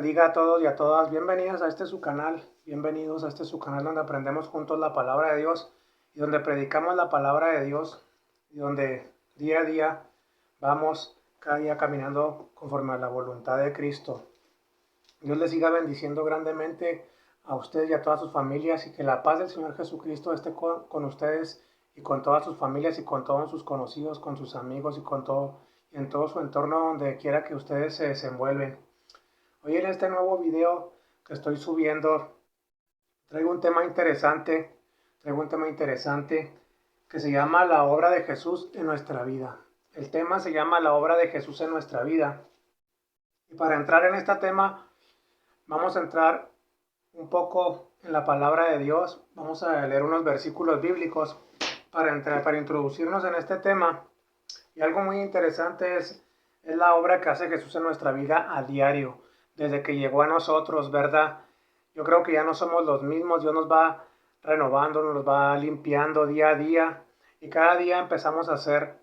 bendiga a todos y a todas. Bienvenidos a este su canal. Bienvenidos a este su canal donde aprendemos juntos la palabra de Dios y donde predicamos la palabra de Dios y donde día a día vamos cada día caminando conforme a la voluntad de Cristo. Dios les siga bendiciendo grandemente a ustedes y a todas sus familias y que la paz del Señor Jesucristo esté con ustedes y con todas sus familias y con todos sus conocidos, con sus amigos y con todo y en todo su entorno donde quiera que ustedes se desenvuelven. Hoy en este nuevo video que estoy subiendo traigo un tema interesante, que se llama la obra de Jesús en nuestra vida. El tema se llama la obra de Jesús en nuestra vida. Y para entrar en este tema vamos a entrar un poco en la palabra de Dios. Vamos a leer unos versículos bíblicos para introducirnos en este tema. Y algo muy interesante es la obra que hace Jesús en nuestra vida a diario, desde que llegó a nosotros, ¿verdad? Yo creo que ya no somos los mismos, Dios nos va renovando, nos va limpiando día a día y cada día empezamos a ser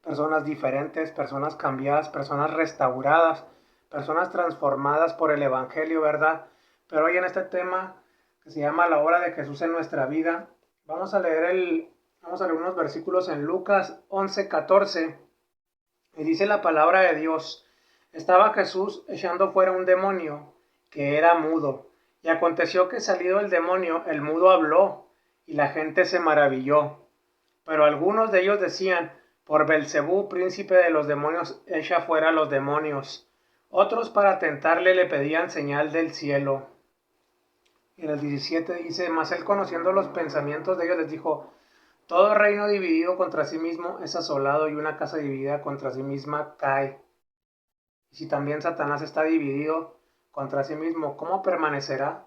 personas diferentes, personas cambiadas, personas restauradas, personas transformadas por el Evangelio, ¿verdad? Pero hoy en este tema que se llama la obra de Jesús en nuestra vida, vamos a leer unos versículos en Lucas 11:14 y dice la palabra de Dios: estaba Jesús echando fuera un demonio que era mudo, y aconteció que salido el demonio, el mudo habló, y la gente se maravilló. Pero algunos de ellos decían: por Belcebú, príncipe de los demonios, echa fuera los demonios. Otros, para tentarle, le pedían señal del cielo. Y en el 17 dice: mas él, conociendo los pensamientos de ellos, les dijo: todo reino dividido contra sí mismo es asolado, y una casa dividida contra sí misma cae. Y si también Satanás está dividido contra sí mismo, ¿cómo permanecerá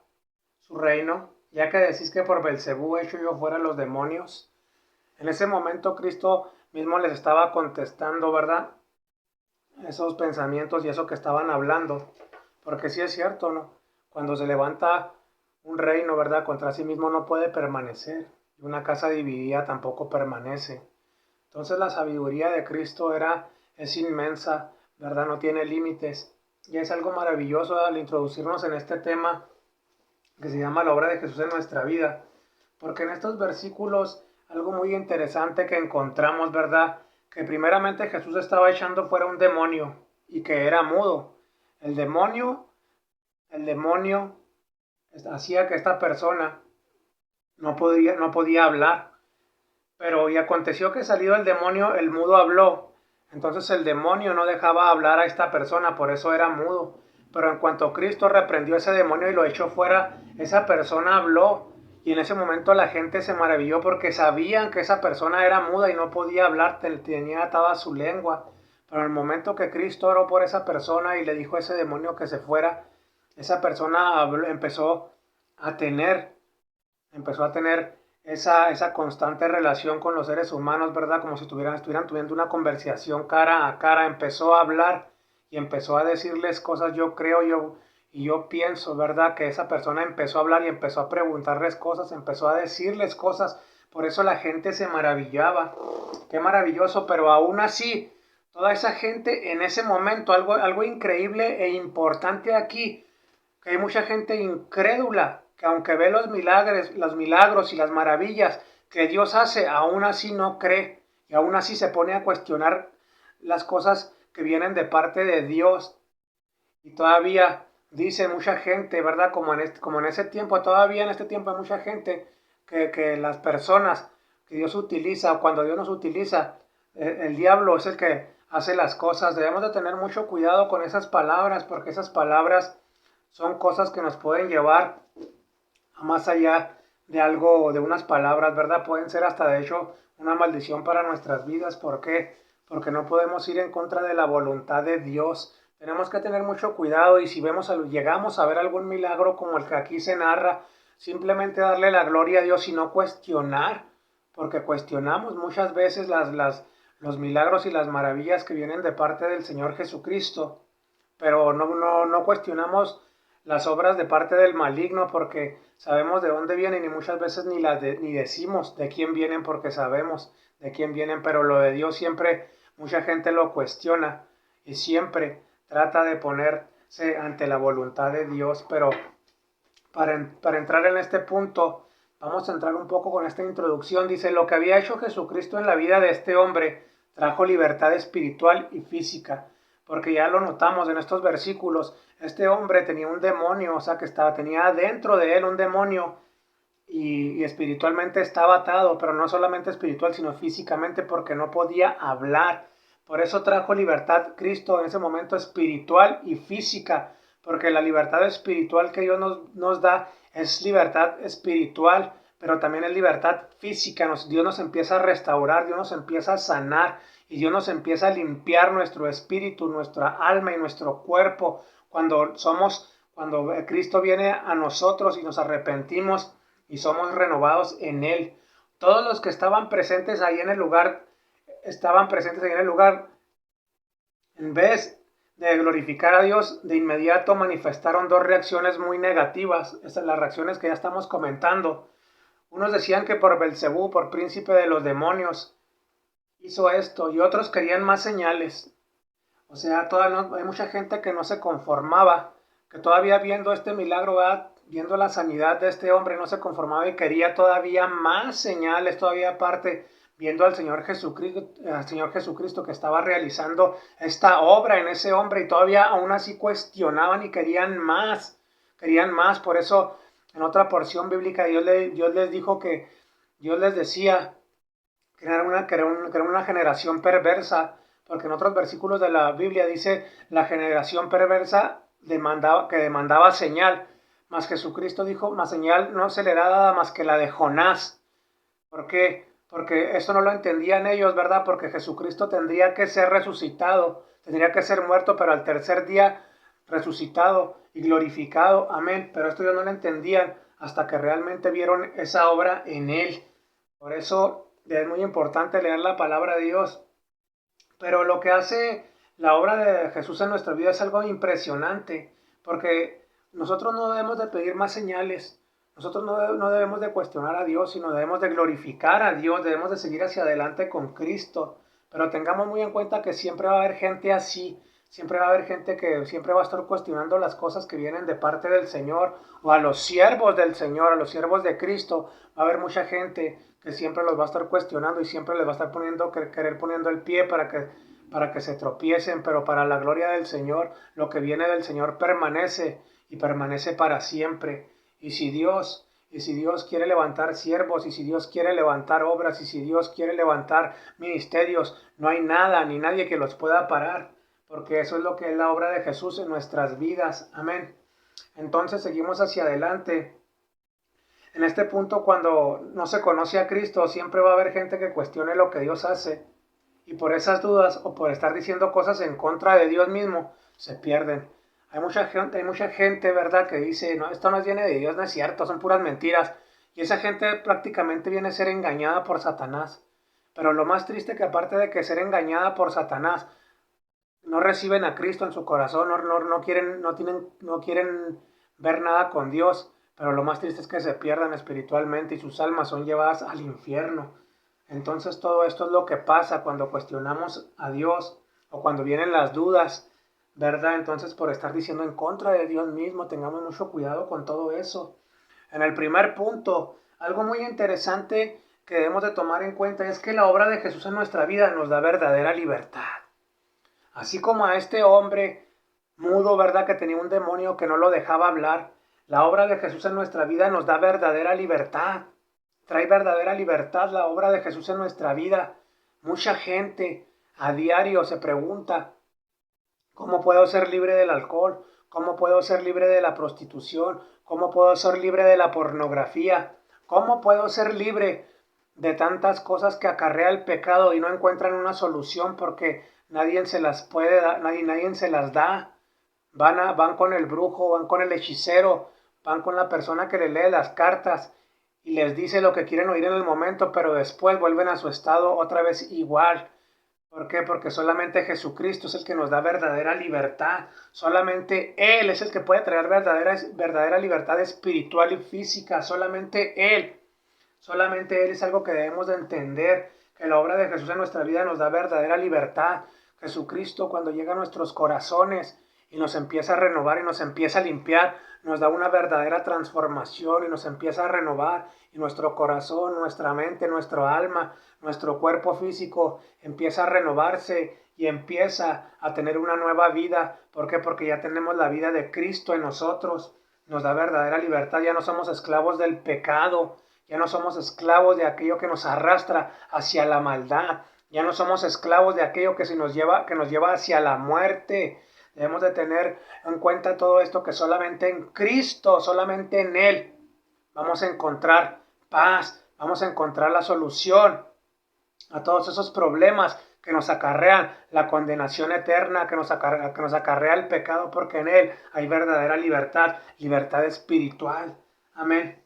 su reino? Ya que decís que por Belcebú echo yo fuera los demonios. En ese momento Cristo mismo les estaba contestando, ¿verdad? Esos pensamientos y eso que estaban hablando. Porque sí es cierto, ¿no? Cuando se levanta un reino, ¿verdad?, contra sí mismo no puede permanecer. Y una casa dividida tampoco permanece. Entonces la sabiduría de Cristo es inmensa, ¿verdad? No tiene límites. Y es algo maravilloso al introducirnos en este tema que se llama la obra de Jesús en nuestra vida. Porque en estos versículos, algo muy interesante que encontramos, ¿verdad? Que primeramente Jesús estaba echando fuera un demonio y que era mudo. El demonio hacía que esta persona no podía hablar. Pero y aconteció que salido el demonio, el mudo habló. Entonces el demonio no dejaba hablar a esta persona, por eso era mudo. Pero en cuanto Cristo reprendió a ese demonio y lo echó fuera, esa persona habló. Y en ese momento la gente se maravilló porque sabían que esa persona era muda y no podía hablar, tenía atada su lengua. Pero en el momento que Cristo oró por esa persona y le dijo a ese demonio que se fuera, esa persona empezó a tener esa constante relación con los seres humanos, ¿verdad? Como si estuvieran teniendo una conversación cara a cara. Empezó a hablar y empezó a decirles cosas, yo pienso, ¿verdad? Que esa persona empezó a hablar y empezó a preguntarles cosas, empezó a decirles cosas. Por eso la gente se maravillaba. Qué maravilloso, pero aún así, toda esa gente en ese momento, algo increíble e importante aquí, que hay mucha gente incrédula, que aunque ve los milagros y las maravillas que Dios hace, aún así no cree y aún así se pone a cuestionar las cosas que vienen de parte de Dios. Y todavía dice mucha gente, ¿verdad? Como en ese tiempo, todavía en este tiempo hay mucha gente que las personas que Dios utiliza, o cuando Dios nos utiliza, el diablo es el que hace las cosas. Debemos de tener mucho cuidado con esas palabras, porque esas palabras son cosas que nos pueden llevar a más allá de algo, de unas palabras, ¿verdad? Pueden ser hasta de hecho una maldición para nuestras vidas. ¿Por qué? Porque no podemos ir en contra de la voluntad de Dios. Tenemos que tener mucho cuidado, y si llegamos a ver algún milagro como el que aquí se narra, simplemente darle la gloria a Dios y no cuestionar, porque cuestionamos muchas veces los milagros y las maravillas que vienen de parte del Señor Jesucristo, pero no cuestionamos las obras de parte del maligno, porque sabemos de dónde vienen y muchas veces ni decimos de quién vienen, porque sabemos de quién vienen. Pero lo de Dios siempre mucha gente lo cuestiona y siempre trata de poner ante la voluntad de Dios. Pero para entrar en este punto, vamos a entrar un poco con esta introducción. Dice, lo que había hecho Jesucristo en la vida de este hombre trajo libertad espiritual y física, porque ya lo notamos en estos versículos. Este hombre tenía un demonio, o sea que tenía dentro de él un demonio y espiritualmente estaba atado, pero no solamente espiritual, sino físicamente, porque no podía hablar. Por eso trajo libertad Cristo en ese momento espiritual y física, porque la libertad espiritual que Dios nos da es libertad espiritual, pero también es libertad física. Dios nos empieza a restaurar, Dios nos empieza a sanar y Dios nos empieza a limpiar nuestro espíritu, nuestra alma y nuestro cuerpo. Cuando Cristo viene a nosotros y nos arrepentimos y somos renovados en Él. Todos los que estaban presentes ahí en el lugar, en vez de glorificar a Dios, de inmediato manifestaron dos reacciones muy negativas. Esas son las reacciones que ya estamos comentando. Unos decían que por Belcebú, por príncipe de los demonios, hizo esto, y otros querían más señales. O sea, hay mucha gente que no se conformaba, que todavía viendo este milagro, viendo la sanidad de este hombre, no se conformaba y quería todavía más señales, todavía aparte, viendo al Señor Jesucristo que estaba realizando esta obra en ese hombre, y todavía aún así cuestionaban y querían más. Por eso en otra porción bíblica Dios les dijo Dios les decía que era una generación perversa, porque en otros versículos de la Biblia dice la generación perversa que demandaba señal, mas Jesucristo dijo, más señal no se le da dada más que la de Jonás. ¿Por qué? Porque eso no lo entendían ellos, ¿verdad? Porque Jesucristo tendría que ser resucitado, tendría que ser muerto, pero al tercer día resucitado y glorificado. Amén. Pero esto ellos no lo entendían hasta que realmente vieron esa obra en Él. Por eso es muy importante leer la palabra de Dios. Pero lo que hace la obra de Jesús en nuestra vida es algo impresionante, porque nosotros no debemos de pedir más señales, nosotros no debemos de cuestionar a Dios, sino debemos de glorificar a Dios, debemos de seguir hacia adelante con Cristo. Pero tengamos muy en cuenta que siempre va a haber gente así, siempre va a haber gente que siempre va a estar cuestionando las cosas que vienen de parte del Señor, o a los siervos del Señor, a los siervos de Cristo. Va a haber mucha gente que siempre los va a estar cuestionando y siempre les va a estar poniendo el pie para que se tropiecen, pero para la gloria del Señor, lo que viene del Señor permanece y permanece para siempre. Y si Dios quiere levantar siervos, y si Dios quiere levantar obras, y si Dios quiere levantar ministerios, no hay nada ni nadie que los pueda parar, porque eso es lo que es la obra de Jesús en nuestras vidas. Amén. Entonces seguimos hacia adelante. En este punto, cuando no se conoce a Cristo, siempre va a haber gente que cuestione lo que Dios hace, y por esas dudas o por estar diciendo cosas en contra de Dios mismo, se pierden. Hay mucha gente, ¿verdad?, que dice, no, esto no viene de Dios, no es cierto, son puras mentiras. Y esa gente prácticamente viene a ser engañada por Satanás. Pero lo más triste que aparte de que ser engañada por Satanás, no reciben a Cristo en su corazón, no quieren ver nada con Dios. Pero lo más triste es que se pierdan espiritualmente y sus almas son llevadas al infierno. Entonces todo esto es lo que pasa cuando cuestionamos a Dios o cuando vienen las dudas, ¿verdad? Entonces por estar diciendo en contra de Dios mismo, tengamos mucho cuidado con todo eso. En el primer punto, algo muy interesante que debemos de tomar en cuenta es que la obra de Jesús en nuestra vida nos da verdadera libertad. Así como a este hombre mudo, ¿verdad?, que tenía un demonio que no lo dejaba hablar, la obra de Jesús en nuestra vida nos da verdadera libertad. Trae verdadera libertad la obra de Jesús en nuestra vida. Mucha gente a diario se pregunta, ¿cómo puedo ser libre del alcohol? ¿Cómo puedo ser libre de la prostitución? ¿Cómo puedo ser libre de la pornografía? ¿Cómo puedo ser libre de tantas cosas que acarrea el pecado y no encuentran una solución porque nadie se las puede dar, nadie se las da? Van con el brujo, van con el hechicero, van con la persona que le lee las cartas y les dice lo que quieren oír en el momento, pero después vuelven a su estado otra vez igual. ¿Por qué? Porque solamente Jesucristo es el que nos da verdadera libertad. Solamente Él es el que puede traer verdadera libertad espiritual y física. Solamente Él. Solamente Él es algo que debemos de entender, que la obra de Jesús en nuestra vida nos da verdadera libertad. Jesucristo, cuando llega a nuestros corazones y nos empieza a renovar y nos empieza a limpiar, nos da una verdadera transformación y nos empieza a renovar y nuestro corazón, nuestra mente, nuestro alma, nuestro cuerpo físico empieza a renovarse y empieza a tener una nueva vida. ¿Por qué? Porque ya tenemos la vida de Cristo en nosotros. Nos da verdadera libertad, ya no somos esclavos del pecado, ya no somos esclavos de aquello que nos arrastra hacia la maldad, ya no somos esclavos de aquello que nos lleva hacia la muerte. Debemos de tener en cuenta todo esto, que solamente en Cristo, solamente en Él, vamos a encontrar paz, vamos a encontrar la solución a todos esos problemas que nos acarrean la condenación eterna, que nos acarrea el pecado, porque en Él hay verdadera libertad, libertad espiritual. Amén.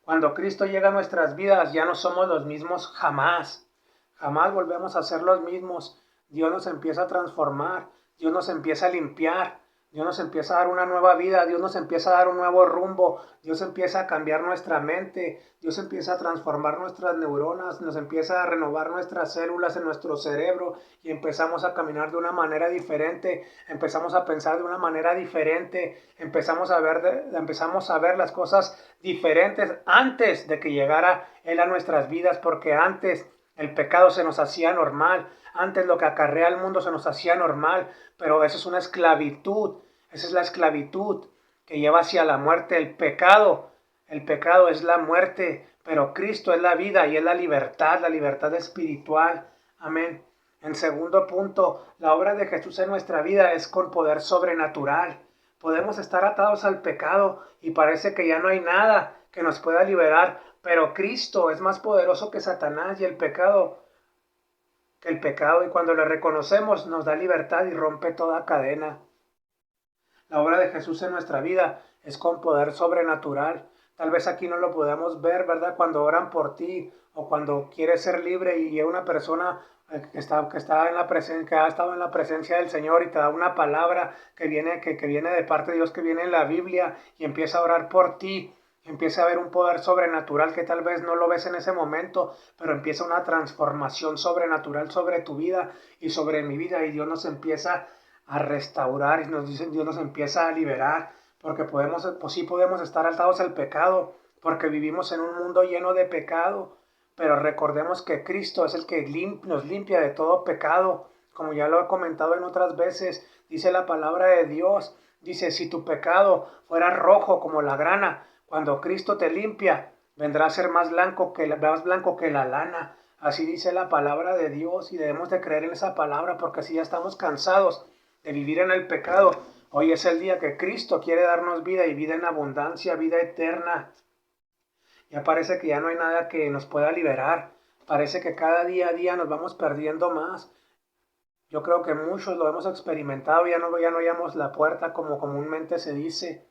Cuando Cristo llega a nuestras vidas, ya no somos los mismos jamás. Jamás volvemos a ser los mismos. Dios nos empieza a transformar, Dios nos empieza a limpiar, Dios nos empieza a dar una nueva vida, Dios nos empieza a dar un nuevo rumbo, Dios empieza a cambiar nuestra mente, Dios empieza a transformar nuestras neuronas, nos empieza a renovar nuestras células en nuestro cerebro y empezamos a caminar de una manera diferente, empezamos a pensar de una manera diferente, empezamos a ver las cosas diferentes antes de que llegara Él a nuestras vidas, porque antes el pecado se nos hacía normal, antes lo que acarrea el mundo se nos hacía normal, pero eso es una esclavitud, esa es la esclavitud que lleva hacia la muerte. El pecado es la muerte, pero Cristo es la vida y es la libertad espiritual. Amén. En segundo punto, la obra de Jesús en nuestra vida es con poder sobrenatural. Podemos estar atados al pecado y parece que ya no hay nada que nos pueda liberar, pero Cristo es más poderoso que Satanás y el pecado, y cuando le reconocemos nos da libertad y rompe toda cadena. La obra de Jesús en nuestra vida es con poder sobrenatural. Tal vez aquí no lo podamos ver, ¿verdad? Cuando oran por ti o cuando quieres ser libre y una persona que está en la presencia, que ha estado en la presencia del Señor y te da una palabra que viene de parte de Dios, que viene en la Biblia, y empieza a orar por ti. Empieza a haber un poder sobrenatural que tal vez no lo ves en ese momento, pero empieza una transformación sobrenatural sobre tu vida y sobre mi vida, y Dios nos empieza a restaurar y Dios nos empieza a liberar, porque sí podemos estar atados al pecado, porque vivimos en un mundo lleno de pecado, pero recordemos que Cristo es el que nos limpia de todo pecado, como ya lo he comentado en otras veces. Dice la palabra de Dios, dice: si tu pecado fuera rojo como la grana, cuando Cristo te limpia, vendrá a ser más blanco que la lana. Así dice la palabra de Dios, y debemos de creer en esa palabra, porque si ya estamos cansados de vivir en el pecado, hoy es el día que Cristo quiere darnos vida, y vida en abundancia, vida eterna. Ya parece que ya no hay nada que nos pueda liberar. Parece que cada día a día nos vamos perdiendo más. Yo creo que muchos lo hemos experimentado, ya no hallamos la puerta, como comúnmente se dice.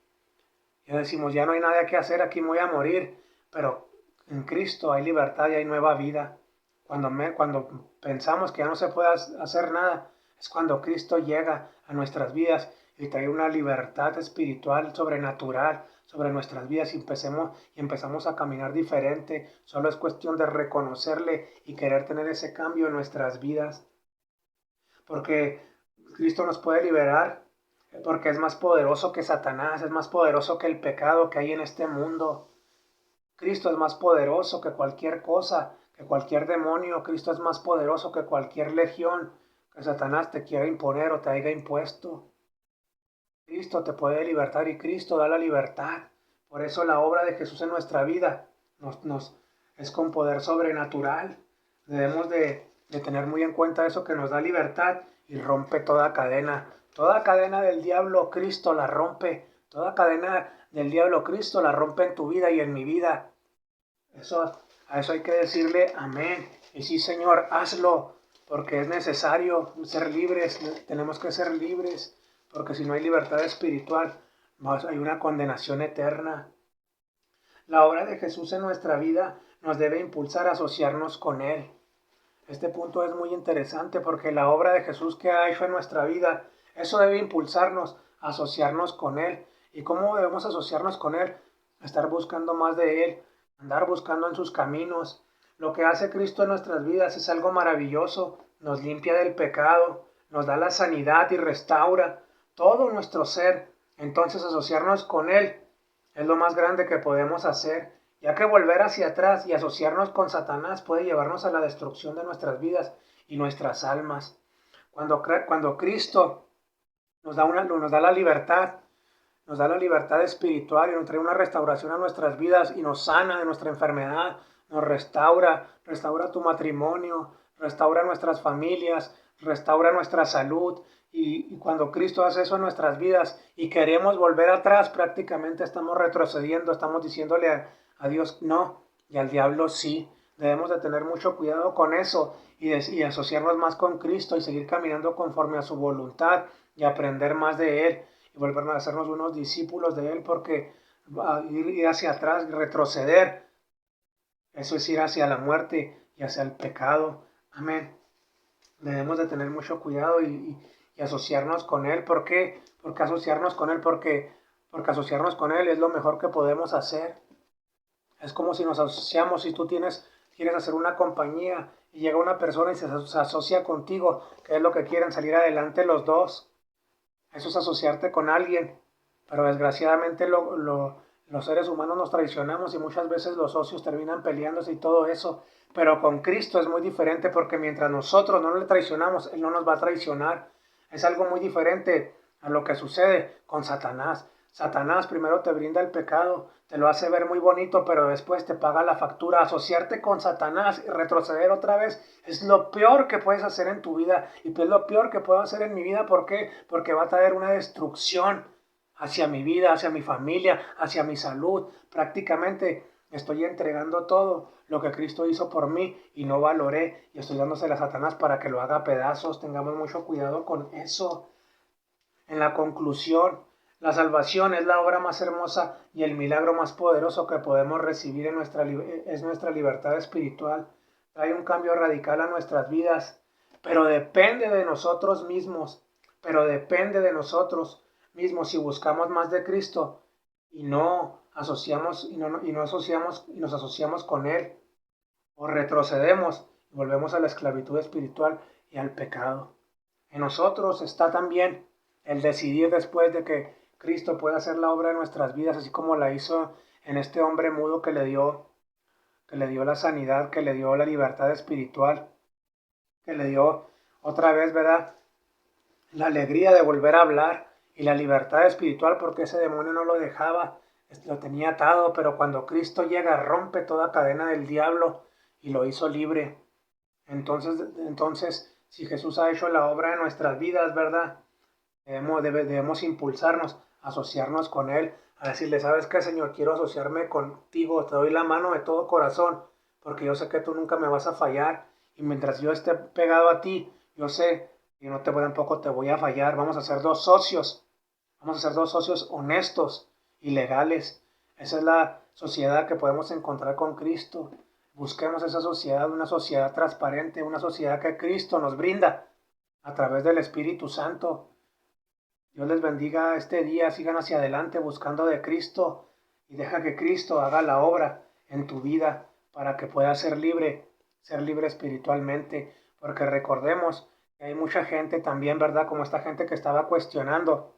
Ya decimos: ya no hay nada que hacer, aquí me voy a morir. Pero en Cristo hay libertad y hay nueva vida. Cuando pensamos que ya no se puede hacer nada, es cuando Cristo llega a nuestras vidas y trae una libertad espiritual sobrenatural sobre nuestras vidas, y empezamos a caminar diferente. Solo es cuestión de reconocerle y querer tener ese cambio en nuestras vidas, porque Cristo nos puede liberar, porque es más poderoso que Satanás, es más poderoso que el pecado que hay en este mundo. Cristo es más poderoso que cualquier cosa, que cualquier demonio. Cristo es más poderoso que cualquier legión que Satanás te quiera imponer o te haya impuesto. Cristo te puede libertar y Cristo da la libertad. Por eso la obra de Jesús en nuestra vida es con poder sobrenatural. Debemos de tener muy en cuenta eso, que nos da libertad y rompe toda cadena. Toda cadena del diablo, Cristo la rompe. Toda cadena del diablo, Cristo la rompe en tu vida y en mi vida. A eso hay que decirle amén. Y sí, Señor, hazlo, porque es necesario ser libres. Tenemos que ser libres, porque si no hay libertad espiritual, hay una condenación eterna. La obra de Jesús en nuestra vida nos debe impulsar a asociarnos con Él. Este punto es muy interesante, porque la obra de Jesús que ha hecho en nuestra vida, eso debe impulsarnos a asociarnos con Él. ¿Y cómo debemos asociarnos con Él? Estar buscando más de Él, andar buscando en sus caminos. Lo que hace Cristo en nuestras vidas es algo maravilloso. Nos limpia del pecado, nos da la sanidad y restaura. todo nuestro ser. Entonces asociarnos con Él es lo más grande que podemos hacer, ya que volver hacia atrás y asociarnos con Satanás puede llevarnos a la destrucción de nuestras vidas y nuestras almas. Cuando Cristo nos da la libertad espiritual y nos trae una restauración a nuestras vidas y nos sana de nuestra enfermedad, nos restaura tu matrimonio, restaura nuestras familias, restaura nuestra salud. Y cuando Cristo hace eso en nuestras vidas y queremos volver atrás, prácticamente estamos retrocediendo, estamos diciéndole a Dios no y al diablo sí. Debemos de tener mucho cuidado con eso y asociarnos más con Cristo y seguir caminando conforme a su voluntad y aprender más de Él y volvernos a hacernos unos discípulos de Él, porque ir hacia atrás, retroceder, eso es ir hacia la muerte y hacia el pecado. Amén. Debemos de tener mucho cuidado y asociarnos con Él. ¿Por qué? Porque asociarnos con Él, porque asociarnos con Él es lo mejor que podemos hacer. Es como si nos asociamos, si tú quieres hacer una compañía y llega una persona y se asocia contigo, que es lo que quieren, salir adelante los dos. Eso es asociarte con alguien, pero desgraciadamente los seres humanos nos traicionamos y muchas veces los socios terminan peleándose y todo eso. Pero con Cristo es muy diferente porque mientras nosotros no le traicionamos, Él no nos va a traicionar. Es algo muy diferente a lo que sucede con Satanás. Satanás primero te brinda el pecado, te lo hace ver muy bonito, pero después te paga la factura. Asociarte con Satanás y retroceder otra vez es lo peor que puedes hacer en tu vida y es lo peor que puedo hacer en mi vida. ¿Por qué? Porque va a traer una destrucción hacia mi vida, hacia mi familia, hacia mi salud. Prácticamente estoy entregando todo lo que Cristo hizo por mí y no valoré y estoy dándosela a Satanás para que lo haga a pedazos. Tengamos mucho cuidado con eso. En la conclusión, la salvación es la obra más hermosa y el milagro más poderoso que podemos recibir es nuestra libertad espiritual. Trae un cambio radical a nuestras vidas, pero depende de nosotros mismos, si buscamos más de Cristo y no asociamos y nos asociamos con Él, o retrocedemos y volvemos a la esclavitud espiritual y al pecado. En nosotros está también el decidir después de que Cristo pueda hacer la obra de nuestras vidas, así como la hizo en este hombre mudo que le dio la sanidad, que le dio la libertad espiritual, que le dio otra vez, ¿verdad?, la alegría de volver a hablar y la libertad espiritual, porque ese demonio no lo dejaba, lo tenía atado, pero cuando Cristo llega rompe toda cadena del diablo y lo hizo libre. Entonces, si Jesús ha hecho la obra de nuestras vidas, ¿verdad?, debemos impulsarnos, asociarnos con Él, a decirle, ¿sabes qué, Señor? Quiero asociarme contigo, te doy la mano de todo corazón, porque yo sé que tú nunca me vas a fallar, y mientras yo esté pegado a ti, yo sé que tampoco te voy a fallar. Vamos a ser dos socios honestos y legales. Esa es la sociedad que podemos encontrar con Cristo. Busquemos esa sociedad, una sociedad transparente, una sociedad que Cristo nos brinda a través del Espíritu Santo. Dios les bendiga este día, sigan hacia adelante buscando de Cristo y deja que Cristo haga la obra en tu vida para que puedas ser libre espiritualmente, porque recordemos que hay mucha gente también, ¿verdad?, como esta gente que estaba cuestionando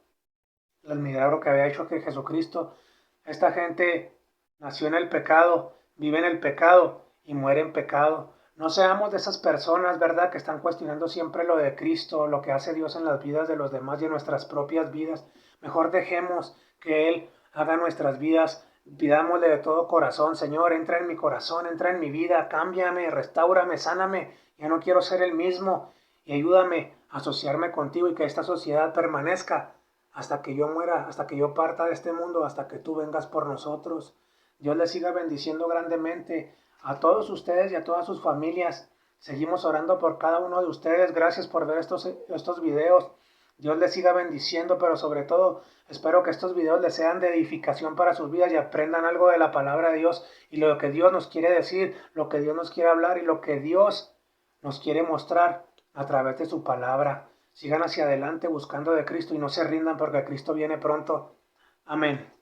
el milagro que había hecho que Jesucristo. Esta gente nació en el pecado, vive en el pecado y muere en pecado. No seamos de esas personas, ¿verdad?, que están cuestionando siempre lo de Cristo, lo que hace Dios en las vidas de los demás y en nuestras propias vidas. Mejor dejemos que Él haga nuestras vidas. Pidámosle de todo corazón, Señor, entra en mi corazón, entra en mi vida, cámbiame, restáurame, sáname. Ya no quiero ser el mismo y ayúdame a asociarme contigo y que esta sociedad permanezca hasta que yo muera, hasta que yo parta de este mundo, hasta que tú vengas por nosotros. Dios les siga bendiciendo grandemente a todos ustedes y a todas sus familias. Seguimos orando por cada uno de ustedes. Gracias por ver estos videos. Dios les siga bendiciendo, pero sobre todo espero que estos videos les sean de edificación para sus vidas y aprendan algo de la palabra de Dios y lo que Dios nos quiere decir, lo que Dios nos quiere hablar y lo que Dios nos quiere mostrar a través de su palabra. Sigan hacia adelante buscando de Cristo y no se rindan porque Cristo viene pronto. Amén.